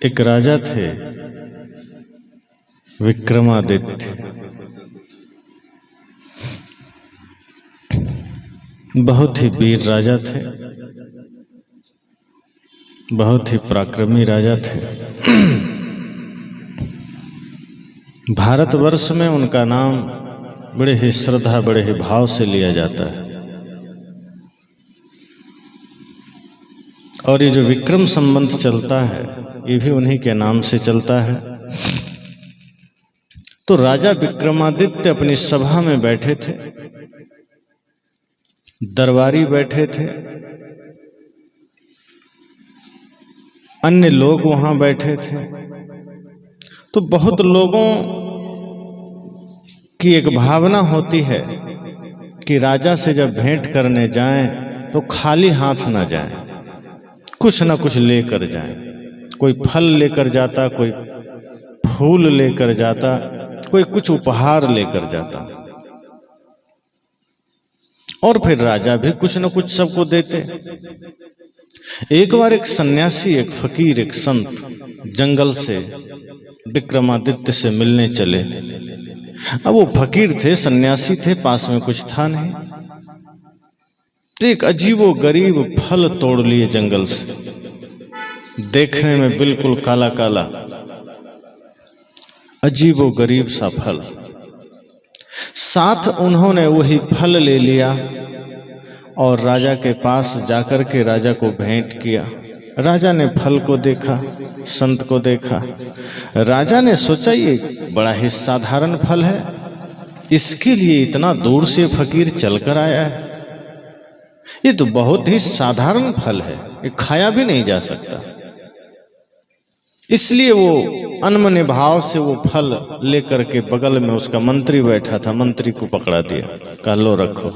एक राजा थे विक्रमादित्य। बहुत ही वीर राजा थे, बहुत ही पराक्रमी राजा थे। भारतवर्ष में उनका नाम बड़े ही श्रद्धा, बड़े ही भाव से लिया जाता है। और ये जो विक्रम संबंध चलता है ये भी उन्हीं के नाम से चलता है। तो राजा विक्रमादित्य अपनी सभा में बैठे थे, दरबारी बैठे थे, अन्य लोग वहां बैठे थे। तो बहुत लोगों की एक भावना होती है कि राजा से जब भेंट करने जाएं तो खाली हाथ ना जाएं, कुछ ना कुछ लेकर जाएं। कोई फल लेकर जाता, कोई फूल लेकर जाता, कोई कुछ उपहार लेकर जाता। और फिर राजा भी कुछ न कुछ सबको देते। एक बार एक सन्यासी, एक फकीर, एक संत जंगल से विक्रमादित्य से मिलने चले। अब वो फकीर थे, सन्यासी थे, पास में कुछ था नहीं। तो एक अजीबो गरीब फल तोड़ लिए जंगल से, देखने में बिल्कुल काला काला, अजीबो गरीब सा फल। साथ उन्होंने वही फल ले लिया और राजा के पास जाकर के राजा को भेंट किया। राजा ने फल को देखा, संत को देखा। राजा ने सोचा ये बड़ा ही साधारण फल है, इसके लिए इतना दूर से फकीर चलकर आया है। ये तो बहुत ही साधारण फल है, ये खाया भी नहीं जा सकता। इसलिए वो अनमने भाव से वो फल लेकर के, बगल में उसका मंत्री बैठा था, मंत्री को पकड़ा दिया, कहा लो रखो।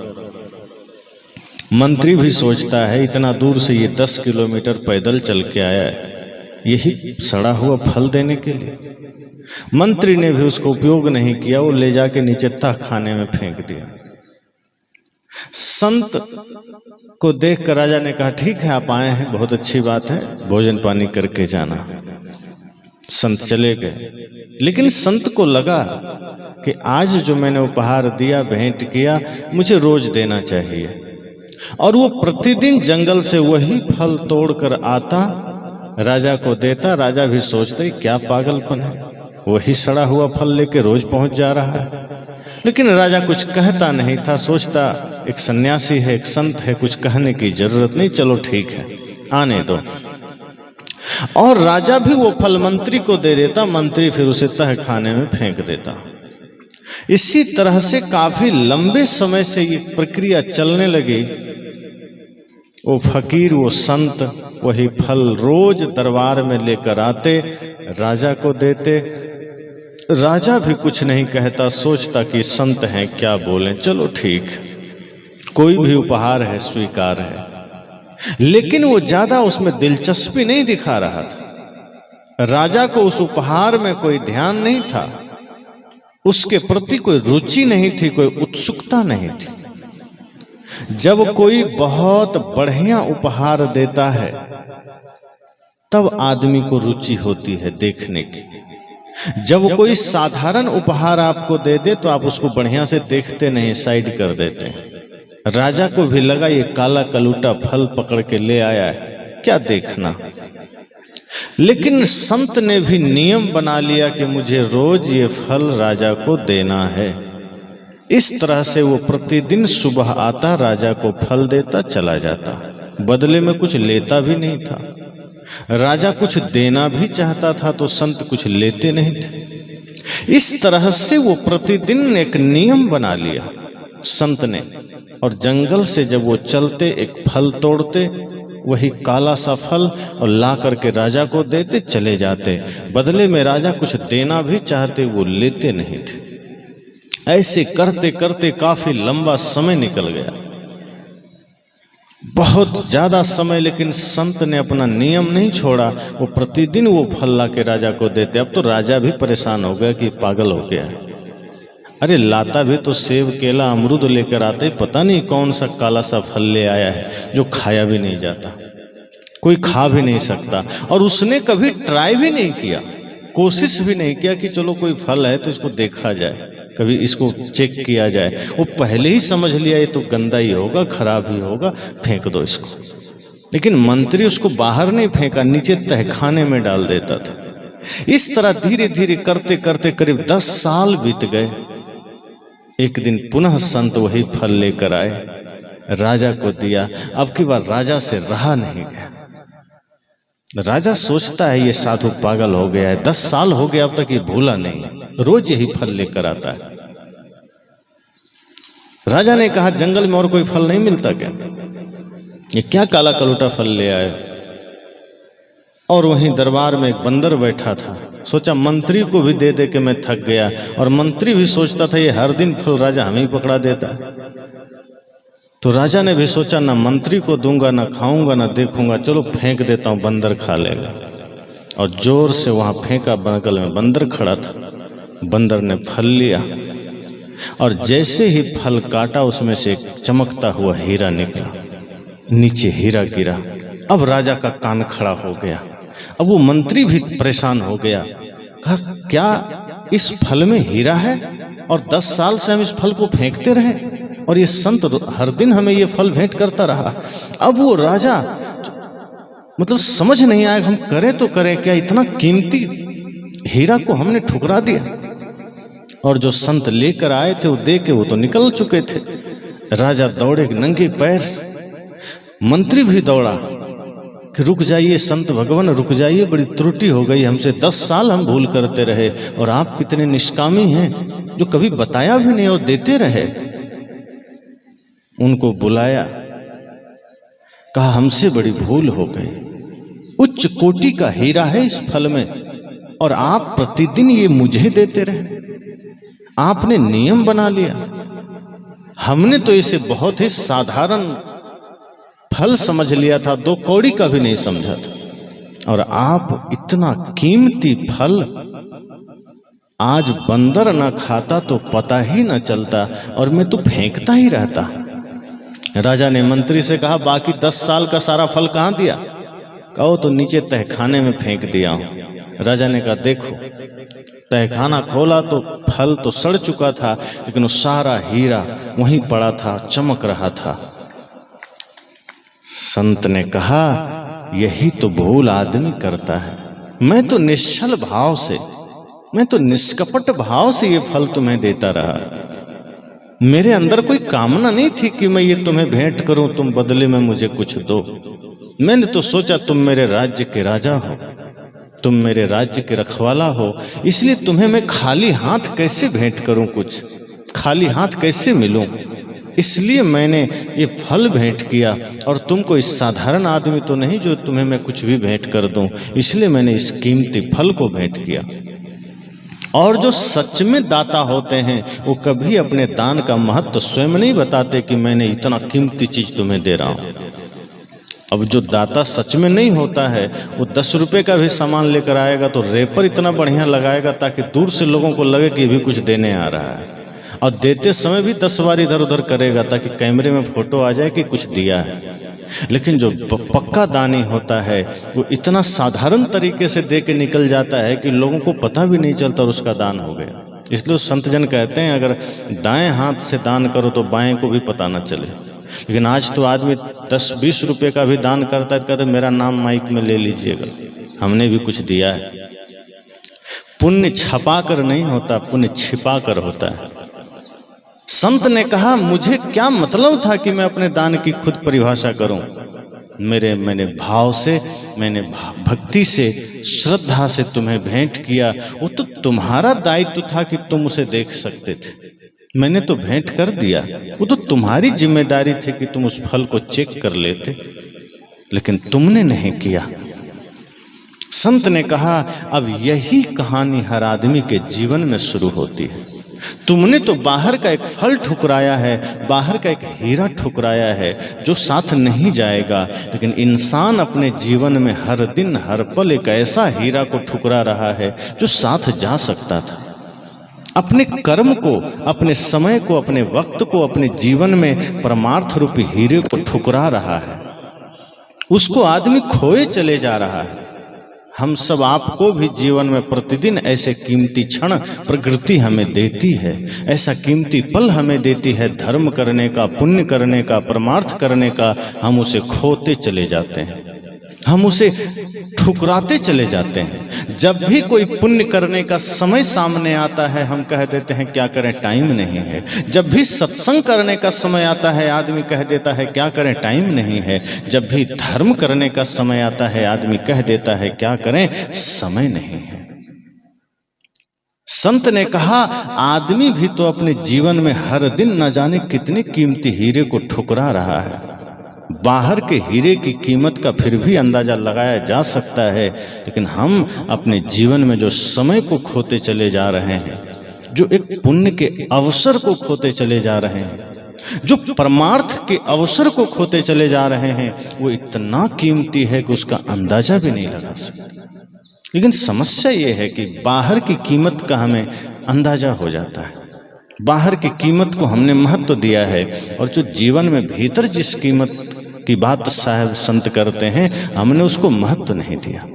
मंत्री भी सोचता है इतना दूर से ये 10 किलोमीटर पैदल चल के आया है, यही सड़ा हुआ फल देने के लिए। मंत्री ने भी उसको उपयोग नहीं किया, वो ले जाके नीचे तह खाने में फेंक दिया। संत को देखकर राजा ने कहा ठीक है आप आए हैं, बहुत अच्छी बात है, भोजन पानी करके जाना। संत चले गए। लेकिन संत को लगा कि आज जो मैंने उपहार दिया, भेंट किया, मुझे रोज देना चाहिए। और वो प्रतिदिन जंगल से वही फल तोड़कर आता, राजा को देता। राजा भी सोचते क्या पागलपन है, वही सड़ा हुआ फल लेके रोज पहुंच जा रहा है। लेकिन राजा कुछ कहता नहीं था, सोचता एक सन्यासी है, एक संत है, कुछ कहने की जरूरत नहीं, चलो ठीक है आने दो। और राजा भी वो फल मंत्री को दे देता, मंत्री फिर उसे तह खाने में फेंक देता। इसी तरह से काफी लंबे समय से ये प्रक्रिया चलने लगी। वो फकीर, वो संत वही फल रोज दरबार में लेकर आते, राजा को देते। राजा भी कुछ नहीं कहता, सोचता कि संत हैं क्या बोलें, चलो ठीक, कोई भी उपहार है स्वीकार है। लेकिन वो ज्यादा उसमें दिलचस्पी नहीं दिखा रहा था। राजा को उस उपहार में कोई ध्यान नहीं था, उसके प्रति कोई रुचि नहीं थी, कोई उत्सुकता नहीं थी। जब कोई बहुत बढ़िया उपहार देता है तब आदमी को रुचि होती है देखने की। जब कोई साधारण उपहार आपको दे दे तो आप उसको बढ़िया से देखते नहीं, साइड कर देते हैं। राजा को भी लगा ये काला कलूटा फल पकड़ के ले आया है, क्या देखना। लेकिन संत ने भी नियम बना लिया कि मुझे रोज ये फल राजा को देना है। इस तरह से वो प्रतिदिन सुबह आता, राजा को फल देता, चला जाता, बदले में कुछ लेता भी नहीं था। राजा कुछ देना भी चाहता था तो संत कुछ लेते नहीं थे। इस तरह से वो प्रतिदिन एक नियम बना लिया संत ने। और जंगल से जब वो चलते, एक फल तोड़ते, वही काला सा फल, और ला करके राजा को देते, चले जाते। बदले में राजा कुछ देना भी चाहते, वो लेते नहीं थे। ऐसे करते करते काफी लंबा समय निकल गया, बहुत ज्यादा समय। लेकिन संत ने अपना नियम नहीं छोड़ा, वो प्रतिदिन वो फल ला के राजा को देते। अब तो राजा भी परेशान हो गया कि पागल हो गया। अरे लाता भी तो सेब, केला, अमरूद लेकर आते, पता नहीं कौन सा काला सा फल ले आया है जो खाया भी नहीं जाता। कोई खा भी नहीं सकता। और उसने कभी ट्राई भी नहीं किया, कोशिश भी नहीं किया कि चलो कोई फल है तो इसको देखा जाए, कभी इसको चेक किया जाए। वो पहले ही समझ लिया ये तो गंदा ही होगा, खराब ही होगा, फेंक दो इसको। लेकिन मंत्री उसको बाहर नहीं फेंका, नीचे तहखाने में डाल देता था। इस तरह धीरे धीरे करते करते करीब 10 साल बीत गए। एक दिन पुनः संत वही फल लेकर आए, राजा को दिया। अब की बार राजा से रहा नहीं गया। राजा सोचता है ये साधु पागल हो गया है, 10 साल हो गया अब तक ये भूला नहीं, रोज यही फल लेकर आता है। राजा ने कहा जंगल में और कोई फल नहीं मिलता क्या, ये क्या काला कलूटा फल ले आए। और वहीं दरबार में एक बंदर बैठा था, सोचा मंत्री को भी दे दे के मैं थक गया। और मंत्री भी सोचता था ये हर दिन फल राजा हमें ही पकड़ा देता है। तो राजा ने भी सोचा ना मंत्री को दूंगा, ना खाऊंगा, ना देखूंगा, चलो फेंक देता हूं, बंदर खा लेगा। और जोर से वहां फेंका, बगल में बंदर खड़ा था। बंदर ने फल लिया और जैसे ही फल काटा उसमें से एक चमकता हुआ हीरा निकला, नीचे हीरा गिरा। अब राजा का कान खड़ा हो गया। अब वो मंत्री भी परेशान हो गया, कहा क्या इस फल में हीरा है? और 10 साल से हम इस फल को फेंकते रहे और ये संत हर दिन हमें ये फल भेंट करता रहा। अब वो राजा मतलब समझ नहीं आया हम करें तो करें क्या, इतना कीमती हीरा को हमने ठुकरा दिया। और जो संत लेकर आए थे वो दे के वो तो निकल चुके थे। राजा दौड़े नंगे पैर, मंत्री भी दौड़ा कि रुक जाइए संत भगवान, रुक जाइए, बड़ी त्रुटि हो गई हमसे, 10 साल हम भूल करते रहे और आप कितने निष्कामी हैं जो कभी बताया भी नहीं और देते रहे। उनको बुलाया, कहा हमसे बड़ी भूल हो गई, उच्च कोटि का हीरा है इस फल में और आप प्रतिदिन ये मुझे देते रहे, आपने नियम बना लिया। हमने तो इसे बहुत ही साधारण फल समझ लिया था, 2 कौड़ी का भी नहीं समझा था। और आप इतना कीमती फल, आज बंदर ना खाता तो पता ही ना चलता और मैं तो फेंकता ही रहता। राजा ने मंत्री से कहा बाकी 10 साल का सारा फल कहाँ दिया? कहो तो नीचे तहखाने में फेंक दिया हूं। राजा ने कहा देखो, तहखाना खोला तो फल तो सड़ चुका था, लेकिन वो सारा हीरा वहीं पड़ा था, चमक रहा था। संत ने कहा यही तो भूल आदमी करता है। मैं तो निश्चल भाव से, मैं तो निष्कपट भाव से ये फल तुम्हें देता रहा। मेरे अंदर कोई कामना नहीं थी कि मैं ये तुम्हें भेंट करूं, तुम बदले में मुझे कुछ दो। मैंने तो सोचा तुम मेरे राज्य के राजा हो, तुम मेरे राज्य के रखवाला हो, इसलिए तुम्हें मैं खाली हाथ कैसे भेंट करूं, कुछ खाली हाथ कैसे मिलूं, इसलिए मैंने ये फल भेंट किया। और तुम कोई साधारण आदमी तो नहीं जो तुम्हें मैं कुछ भी भेंट कर दूं, इसलिए मैंने इस कीमती फल को भेंट किया। और जो सच में दाता होते हैं वो कभी अपने दान का महत्व स्वयं नहीं बताते कि मैंने इतना कीमती चीज तुम्हें दे रहा हूं। अब जो दाता सच में नहीं होता है वो 10 रुपए का भी सामान लेकर आएगा तो रेपर इतना बढ़िया लगाएगा ताकि दूर से लोगों को लगे कि ये भी कुछ देने आ रहा है, और देते समय भी 10 बार इधर उधर करेगा ताकि कैमरे में फोटो आ जाए कि कुछ दिया है। लेकिन जो पक्का दानी होता है वो इतना साधारण तरीके से दे के निकल जाता है कि लोगों को पता भी नहीं चलता और उसका दान हो गया। इसलिए संत जन कहते हैं अगर दाएं हाथ से दान करो तो बाएं को भी पता ना चले। लेकिन आज तो आदमी 10-20 रुपए का भी दान करता है तो कहते मेरा नाम माइक में ले लीजिएगा, हमने भी कुछ दिया है। पुण्य छपा कर नहीं होता, पुण्य छिपा कर होता है। संत ने कहा मुझे क्या मतलब था कि मैं अपने दान की खुद परिभाषा करूं। मैंने भाव से, मैंने भक्ति से, श्रद्धा से तुम्हें भेंट किया। वो तो तुम्हारा दायित्व था कि तुम उसे देख सकते थे, मैंने तो भेंट कर दिया। वो तो तुम्हारी जिम्मेदारी थी कि तुम उस फल को चेक कर लेते, लेकिन तुमने नहीं किया। संत ने कहा अब यही कहानी हर आदमी के जीवन में शुरू होती है। तुमने तो बाहर का एक फल ठुकराया है, बाहर का एक हीरा ठुकराया है जो साथ नहीं जाएगा, लेकिन इंसान अपने जीवन में हर दिन हर पल एक ऐसा हीरा को ठुकरा रहा है जो साथ जा सकता था। अपने कर्म को, अपने समय को, अपने वक्त को, अपने जीवन में परमार्थ रूपी हीरे को ठुकरा रहा है। उसको आदमी खोए चले जा रहा है। हम सब आपको भी जीवन में प्रतिदिन ऐसे कीमती क्षण प्रकृति हमें देती है, ऐसा कीमती पल हमें देती है धर्म करने का, पुण्य करने का, परमार्थ करने का। हम उसे खोते चले जाते हैं, हम उसे ठुकराते चले जाते हैं। जब भी कोई पुण्य करने का समय सामने आता है हम कह देते हैं क्या करें, टाइम नहीं है। जब भी सत्संग करने का समय आता है आदमी कह देता है क्या करें, टाइम नहीं है। जब भी धर्म करने का समय आता है आदमी कह देता है क्या करें, समय नहीं है। संत ने कहा आदमी भी तो अपने जीवन में हर दिन न जाने कितने कीमती हीरे को ठुकरा रहा है। बाहर के हीरे की कीमत का फिर भी अंदाजा लगाया जा सकता है, लेकिन हम अपने जीवन में जो समय को खोते चले जा रहे हैं, जो एक पुण्य के अवसर को खोते चले जा रहे हैं, जो परमार्थ के अवसर को खोते चले जा रहे हैं, वो इतना कीमती है कि उसका अंदाजा भी नहीं लगा सकते। लेकिन समस्या ये है कि बाहर की कीमत का हमें अंदाजा हो जाता है, बाहर की कीमत को हमने महत्व दिया है, और जो जीवन में भीतर जिस कीमत की बात साहब संत करते हैं हमने उसको महत्व नहीं दिया।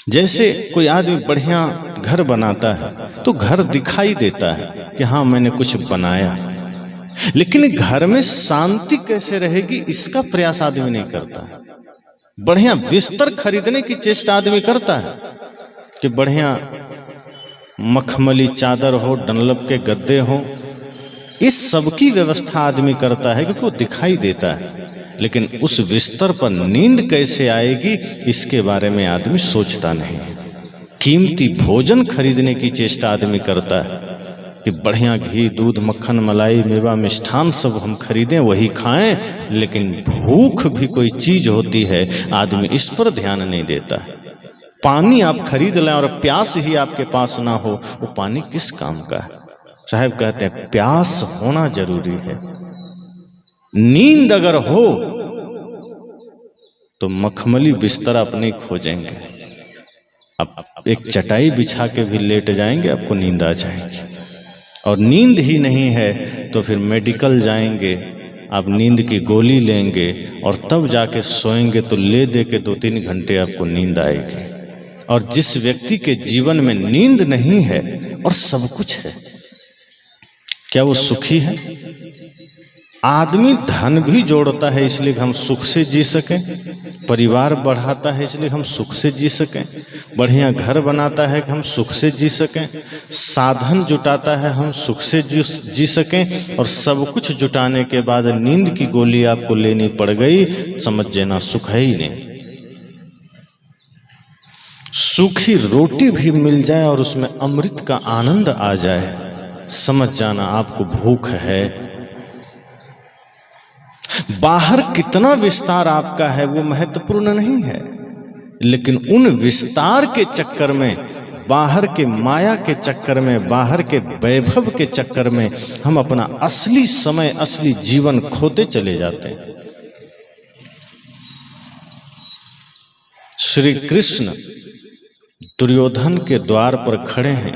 जैसे कोई आदमी बढ़िया घर बनाता है तो घर दिखाई देता है कि हाँ मैंने कुछ बनाया, लेकिन घर में शांति कैसे रहेगी इसका प्रयास आदमी नहीं करता। बढ़िया बिस्तर खरीदने की चेष्टा आदमी करता है कि बढ़िया मखमली चादर हो, डनलप के गद्दे हो, इस सब की व्यवस्था आदमी करता है क्योंकि वो दिखाई देता है। लेकिन उस बिस्तर पर नींद कैसे आएगी इसके बारे में आदमी सोचता नहीं। कीमती भोजन खरीदने की चेष्टा आदमी करता है कि बढ़िया घी, दूध, मक्खन, मलाई, मेवा, मिष्ठान सब हम खरीदें, वही खाएं, लेकिन भूख भी कोई चीज होती है, आदमी इस पर ध्यान नहीं देता है। पानी आप खरीद लें और प्यास ही आपके पास ना हो, वो पानी किस काम का है? साहब कहते हैं प्यास होना जरूरी है। नींद अगर हो तो मखमली बिस्तर आप नहीं खोजेंगे, आप एक चटाई बिछा के भी लेट जाएंगे, आपको नींद आ जाएगी। और नींद ही नहीं है तो फिर मेडिकल जाएंगे, आप नींद की गोली लेंगे और तब जाके सोएंगे, तो ले दे के 2-3 घंटे आपको नींद आएगी। और जिस व्यक्ति के जीवन में नींद नहीं है और सब कुछ है, क्या वो सुखी है? आदमी धन भी जोड़ता है इसलिए हम सुख से जी सकें, परिवार बढ़ाता है इसलिए हम सुख से जी सकें, बढ़िया घर बनाता है कि हम सुख से जी सकें, साधन जुटाता है हम सुख से जी सकें, और सब कुछ जुटाने के बाद नींद की गोली आपको लेनी पड़ गई, समझ लेना सुख है ही नहीं। सूखी रोटी भी मिल जाए और उसमें अमृत का आनंद आ जाए, समझ जाना आपको भूख है। बाहर कितना विस्तार आपका है वो महत्वपूर्ण नहीं है, लेकिन उन विस्तार के चक्कर में, बाहर के माया के चक्कर में, बाहर के वैभव के चक्कर में हम अपना असली समय, असली जीवन खोते चले जाते हैं। श्री कृष्ण दुर्योधन के द्वार पर खड़े हैं।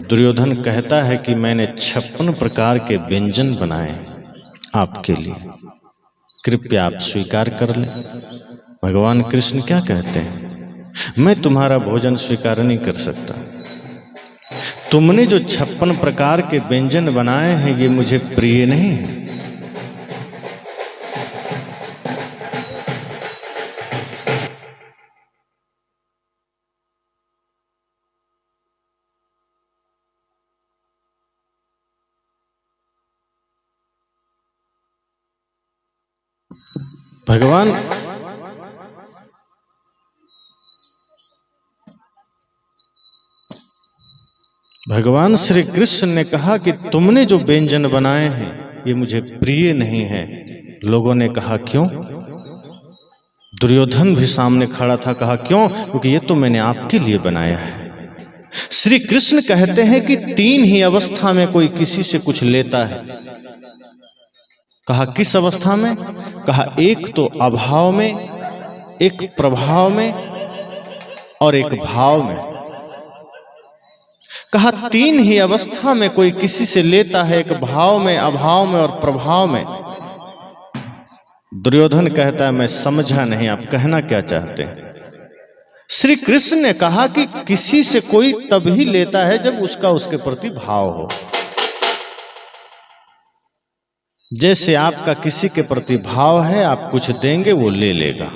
दुर्योधन कहता है कि मैंने 56 प्रकार के व्यंजन बनाए आपके लिए, कृपया आप स्वीकार कर लें। भगवान कृष्ण क्या कहते हैं? मैं तुम्हारा भोजन स्वीकार नहीं कर सकता। तुमने जो 56 प्रकार के व्यंजन बनाए हैं ये मुझे प्रिय नहीं है। भगवान श्री कृष्ण ने कहा कि तुमने जो व्यंजन बनाए हैं ये मुझे प्रिय नहीं है। लोगों ने कहा क्यों? दुर्योधन भी सामने खड़ा था, कहा क्यों? क्योंकि ये तो मैंने आपके लिए बनाया है। श्री कृष्ण कहते हैं कि 3 ही अवस्था में कोई किसी से कुछ लेता है। कहा किस अवस्था में? कहा एक तो अभाव में, एक प्रभाव में और एक भाव में। कहा 3 ही अवस्था में कोई किसी से लेता है, एक भाव में, अभाव में और प्रभाव में। दुर्योधन कहता है मैं समझा नहीं, आप कहना क्या चाहते हैं। श्री कृष्ण ने कहा कि किसी से कोई तभी लेता है जब उसका उसके प्रति भाव हो। जैसे आपका किसी के प्रति भाव है, आप कुछ देंगे वो ले लेगा,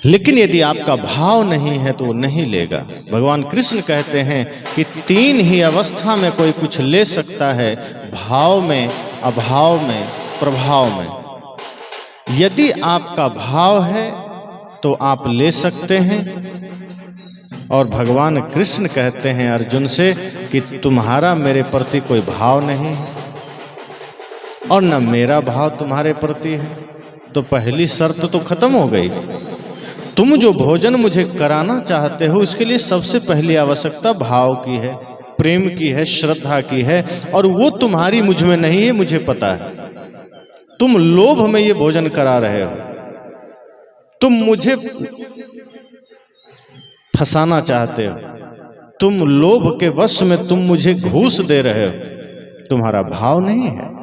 लेकिन यदि आपका भाव नहीं है तो वो नहीं लेगा। भगवान कृष्ण कहते हैं कि तीन ही अवस्था में कोई कुछ ले सकता है, भाव में, अभाव में, प्रभाव में। यदि आपका भाव है तो आप ले सकते हैं। और भगवान कृष्ण कहते हैं अर्जुन से कि तुम्हारा मेरे प्रति कोई भाव नहीं है और न मेरा भाव तुम्हारे प्रति है, तो पहली शर्त तो खत्म हो गई। तुम जो भोजन मुझे कराना चाहते हो, इसके लिए सबसे पहली आवश्यकता भाव की है, प्रेम की है, श्रद्धा की है, और वो तुम्हारी मुझ में नहीं है, मुझे पता है। तुम लोभ में ये भोजन करा रहे हो, तुम मुझे फंसाना चाहते हो, तुम लोभ के वश में तुम मुझे घूस दे रहे हो, तुम्हारा भाव नहीं है।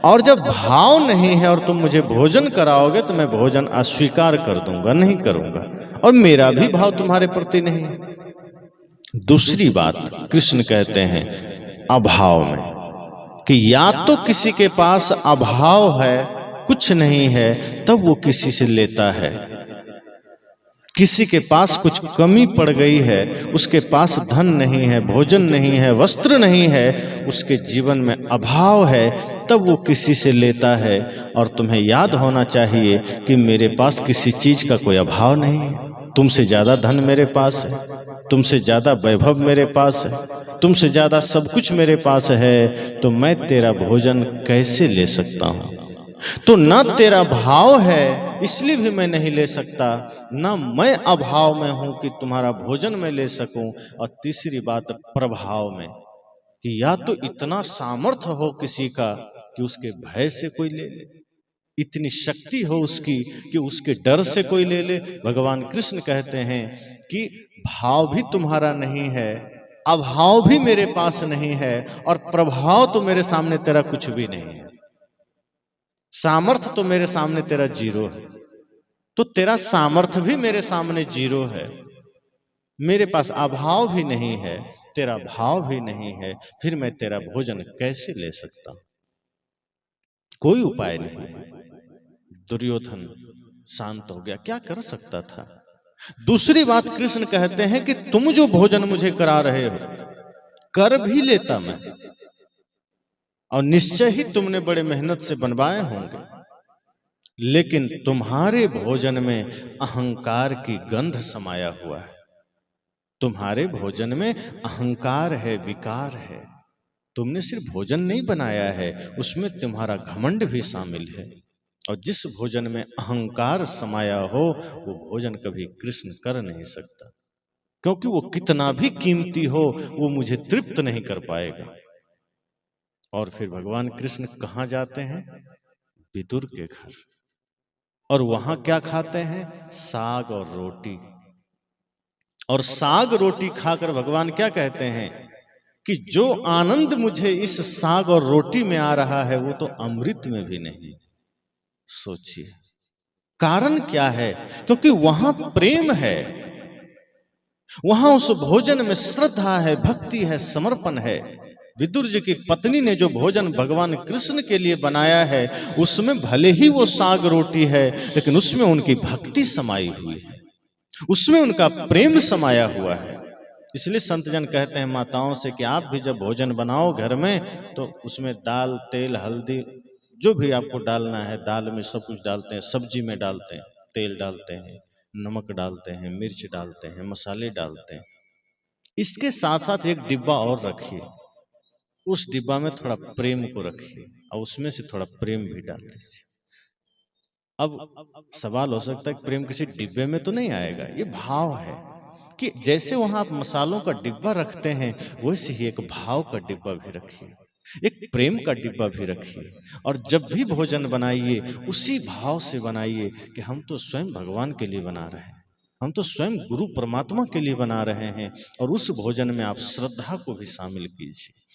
और जब भाव नहीं है और तुम मुझे भोजन कराओगे तो मैं भोजन अस्वीकार कर दूंगा, नहीं करूंगा, और मेरा भी भाव तुम्हारे प्रति नहीं है। दूसरी बात कृष्ण कहते हैं अभाव में, कि या तो किसी के पास अभाव है, कुछ नहीं है, तब वो किसी से लेता है। किसी के पास कुछ कमी पड़ गई है, उसके पास धन नहीं है, भोजन नहीं है, वस्त्र नहीं है, उसके जीवन में अभाव है, तब वो किसी से लेता है। और तुम्हें याद होना चाहिए कि मेरे पास किसी चीज का कोई अभाव नहीं है। तुमसे ज्यादा धन मेरे पास है, तुमसे ज्यादा वैभव मेरे पास है, तुमसे ज्यादा सब कुछ मेरे पास है, तो मैं तेरा भोजन कैसे ले सकता हूं? तो न तेरा भाव है इसलिए भी मैं नहीं ले सकता, न मैं अभाव में हूं कि तुम्हारा भोजन मैं ले सकूं। और तीसरी बात प्रभाव में, कि या तो इतना सामर्थ्य हो किसी का कि उसके भय से कोई ले ले, इतनी शक्ति हो उसकी कि उसके डर से कोई ले ले। भगवान कृष्ण कहते हैं कि भाव भी तुम्हारा नहीं है, अभाव भी मेरे पास नहीं है, और प्रभाव तो मेरे सामने तेरा कुछ भी नहीं है। सामर्थ्य तो मेरे सामने तेरा जीरो है, तो तेरा सामर्थ्य भी मेरे सामने जीरो है। मेरे पास अभाव भी नहीं है, तेरा भाव भी नहीं है, फिर मैं तेरा भोजन कैसे ले सकता? कोई उपाय नहीं। दुर्योधन शांत हो गया, क्या कर सकता था। दूसरी बात कृष्ण कहते हैं कि तुम जो भोजन मुझे करा रहे हो, कर भी लेता मैं, और निश्चय ही तुमने बड़े मेहनत से बनवाए होंगे, लेकिन तुम्हारे भोजन में अहंकार की गंध समाया हुआ है। तुम्हारे भोजन में अहंकार है, विकार है। तुमने सिर्फ भोजन नहीं बनाया है, उसमें तुम्हारा घमंड भी शामिल है। और जिस भोजन में अहंकार समाया हो, वो भोजन कभी कृष्ण कर नहीं सकता, क्योंकि वो कितना भी कीमती हो, वो मुझे तृप्त नहीं कर पाएगा। और फिर भगवान कृष्ण कहाँ जाते हैं? विदुर के घर। और वहां क्या खाते हैं? साग और रोटी। और साग रोटी खाकर भगवान क्या कहते हैं कि जो आनंद मुझे इस साग और रोटी में आ रहा है, वो तो अमृत में भी नहीं। सोचिए कारण क्या है? क्योंकि वहां प्रेम है, वहां उस भोजन में श्रद्धा है, भक्ति है, समर्पण है। विदुर जी की पत्नी ने जो भोजन भगवान कृष्ण के लिए बनाया है, उसमें भले ही वो साग रोटी है, लेकिन उसमें उनकी भक्ति समाई हुई है, उसमें उनका प्रेम समाया हुआ है। इसलिए संत जन कहते हैं माताओं से कि आप भी जब भोजन बनाओ घर में, तो उसमें दाल, तेल, हल्दी, जो भी आपको डालना है, दाल में सब कुछ डालते हैं, सब्जी में डालते हैं, तेल डालते हैं, नमक डालते हैं, मिर्च डालते हैं, मसाले डालते हैं। इसके साथ साथ एक डिब्बा और रखिए, उस डिब्बा में थोड़ा प्रेम को रखिए, और उसमें से थोड़ा प्रेम भी डाल दीजिए। अब सवाल हो सकता है कि प्रेम किसी डिब्बे में तो नहीं आएगा। ये भाव है कि जैसे वहां आप मसालों का डिब्बा रखते हैं, वैसे ही एक भाव का डिब्बा भी रखिए, एक प्रेम का डिब्बा भी रखिए। और जब भी भोजन बनाइए, उसी भाव से बनाइए कि हम तो स्वयं भगवान के लिए बना रहे हैं, हम तो स्वयं गुरु परमात्मा के लिए बना रहे हैं। और उस भोजन में आप श्रद्धा को भी शामिल कीजिए।